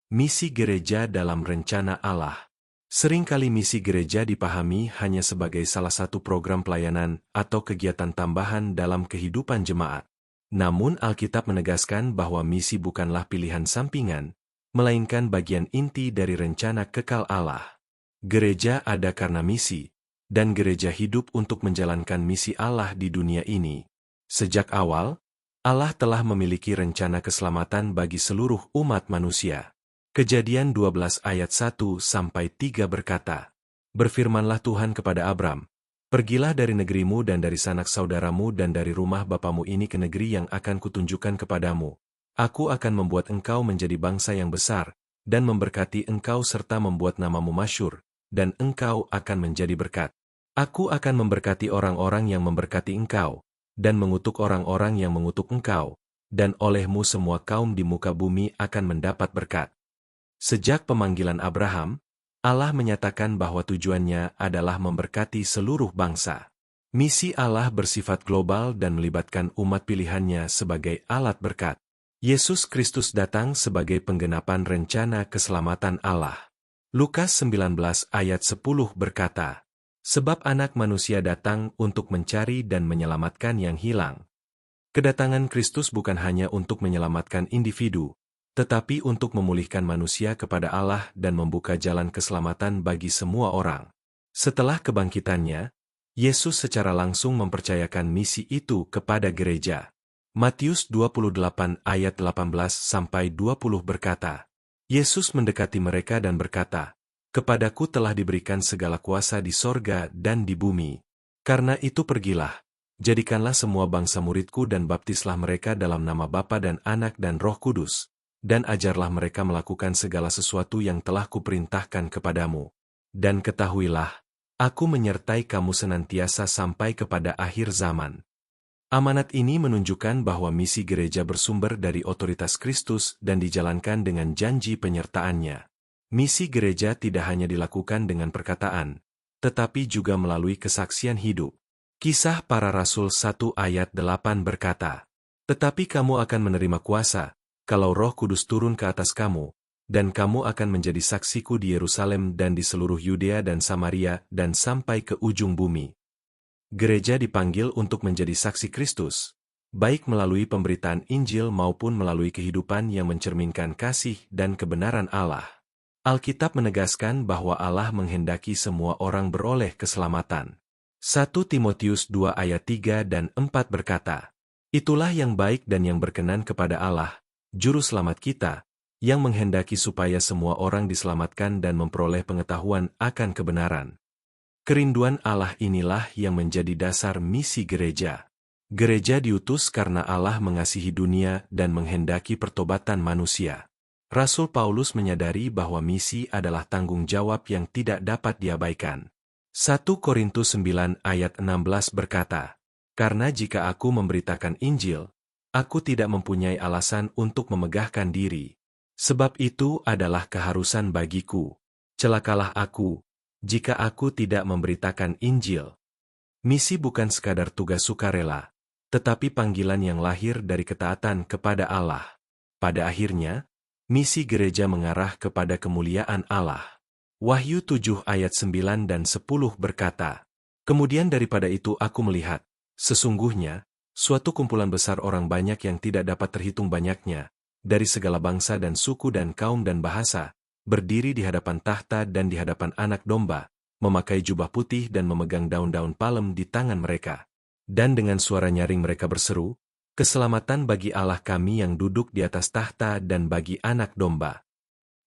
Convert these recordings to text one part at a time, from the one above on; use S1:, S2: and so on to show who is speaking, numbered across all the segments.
S1: Misi gereja dalam rencana Allah. Seringkali misi gereja dipahami hanya sebagai salah satu program pelayanan atau kegiatan tambahan dalam kehidupan jemaat. Namun Alkitab menegaskan bahwa misi bukanlah pilihan sampingan, melainkan bagian inti dari rencana kekal Allah. Gereja ada karena misi, dan gereja hidup untuk menjalankan misi Allah di dunia ini. Sejak awal, Allah telah memiliki rencana keselamatan bagi seluruh umat manusia. Kejadian 12 ayat 1-3 berkata, "Berfirmanlah Tuhan kepada Abram, pergilah dari negerimu dan dari sanak saudaramu dan dari rumah bapamu ini ke negeri yang akan kutunjukkan kepadamu. Aku akan membuat engkau menjadi bangsa yang besar, dan memberkati engkau serta membuat namamu masyhur, dan engkau akan menjadi berkat. Aku akan memberkati orang-orang yang memberkati engkau, dan mengutuk orang-orang yang mengutuk engkau, dan olehmu semua kaum di muka bumi akan mendapat berkat." Sejak pemanggilan Abraham, Allah menyatakan bahwa tujuannya adalah memberkati seluruh bangsa. Misi Allah bersifat global dan melibatkan umat pilihannya sebagai alat berkat. Yesus Kristus datang sebagai penggenapan rencana keselamatan Allah. Lukas 19 ayat 10 berkata, "Sebab anak manusia datang untuk mencari dan menyelamatkan yang hilang." Kedatangan Kristus bukan hanya untuk menyelamatkan individu, tetapi untuk memulihkan manusia kepada Allah dan membuka jalan keselamatan bagi semua orang. Setelah kebangkitannya, Yesus secara langsung mempercayakan misi itu kepada gereja. Matius 28 ayat 18-20 berkata, Yesus mendekati mereka dan berkata, "Kepadaku telah diberikan segala kuasa di sorga dan di bumi. Karena itu pergilah, jadikanlah semua bangsa muridku dan baptislah mereka dalam nama Bapa dan Anak dan Roh Kudus, dan ajarlah mereka melakukan segala sesuatu yang telah kuperintahkan kepadamu. Dan ketahuilah, aku menyertai kamu senantiasa sampai kepada akhir zaman." Amanat ini menunjukkan bahwa misi gereja bersumber dari otoritas Kristus dan dijalankan dengan janji penyertaannya. Misi gereja tidak hanya dilakukan dengan perkataan, tetapi juga melalui kesaksian hidup. Kisah Para Rasul 1 ayat 8 berkata, "Tetapi kamu akan menerima kuasa, kalau Roh Kudus turun ke atas kamu, dan kamu akan menjadi saksiku di Yerusalem dan di seluruh Yudea dan Samaria dan sampai ke ujung bumi." Gereja dipanggil untuk menjadi saksi Kristus, baik melalui pemberitaan Injil maupun melalui kehidupan yang mencerminkan kasih dan kebenaran Allah. Alkitab menegaskan bahwa Allah menghendaki semua orang beroleh keselamatan. 1 Timotius 2 ayat 3 dan 4 berkata, "Itulah yang baik dan yang berkenan kepada Allah, Juru Selamat kita, yang menghendaki supaya semua orang diselamatkan dan memperoleh pengetahuan akan kebenaran." Kerinduan Allah inilah yang menjadi dasar misi gereja. Gereja diutus karena Allah mengasihi dunia dan menghendaki pertobatan manusia. Rasul Paulus menyadari bahwa misi adalah tanggung jawab yang tidak dapat diabaikan. 1 Korintus 9 ayat 16 berkata, "Karena jika aku memberitakan Injil, aku tidak mempunyai alasan untuk memegahkan diri. Sebab itu adalah keharusan bagiku. Celakalah aku, jika aku tidak memberitakan Injil." Misi bukan sekadar tugas sukarela, tetapi panggilan yang lahir dari ketaatan kepada Allah. Pada akhirnya, misi gereja mengarah kepada kemuliaan Allah. Wahyu 7 ayat 9 dan 10 berkata, "Kemudian daripada itu aku melihat, sesungguhnya, suatu kumpulan besar orang banyak yang tidak dapat terhitung banyaknya, dari segala bangsa dan suku dan kaum dan bahasa, berdiri di hadapan tahta dan di hadapan Anak Domba, memakai jubah putih dan memegang daun-daun palem di tangan mereka. Dan dengan suara nyaring mereka berseru, 'Keselamatan bagi Allah kami yang duduk di atas tahta dan bagi Anak Domba.'"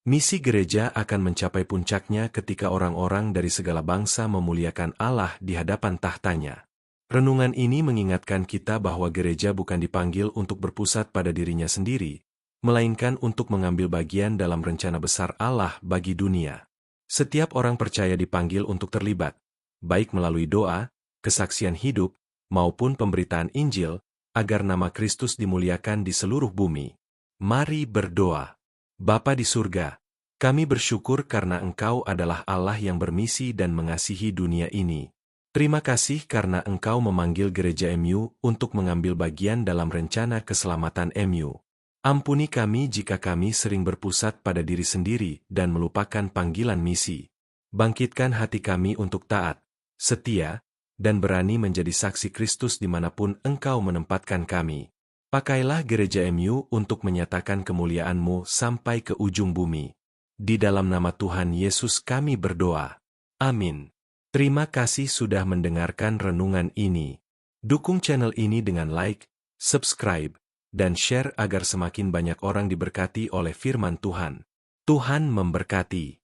S1: Misi gereja akan mencapai puncaknya ketika orang-orang dari segala bangsa memuliakan Allah di hadapan tahtanya. Renungan ini mengingatkan kita bahwa gereja bukan dipanggil untuk berpusat pada dirinya sendiri, melainkan untuk mengambil bagian dalam rencana besar Allah bagi dunia. Setiap orang percaya dipanggil untuk terlibat, baik melalui doa, kesaksian hidup, maupun pemberitaan Injil, agar nama Kristus dimuliakan di seluruh bumi. Mari berdoa. Bapa di surga, kami bersyukur karena Engkau adalah Allah yang bermisi dan mengasihi dunia ini. Terima kasih karena Engkau memanggil gereja MU untuk mengambil bagian dalam rencana keselamatan MU. Ampuni kami jika kami sering berpusat pada diri sendiri dan melupakan panggilan misi. Bangkitkan hati kami untuk taat, setia, dan berani menjadi saksi Kristus dimanapun Engkau menempatkan kami. Pakailah Gereja MU untuk menyatakan kemuliaan-Mu sampai ke ujung bumi. Di dalam nama Tuhan Yesus kami berdoa. Amin. Terima kasih sudah mendengarkan renungan ini. Dukung channel ini dengan like, subscribe, dan share agar semakin banyak orang diberkati oleh firman Tuhan. Tuhan memberkati.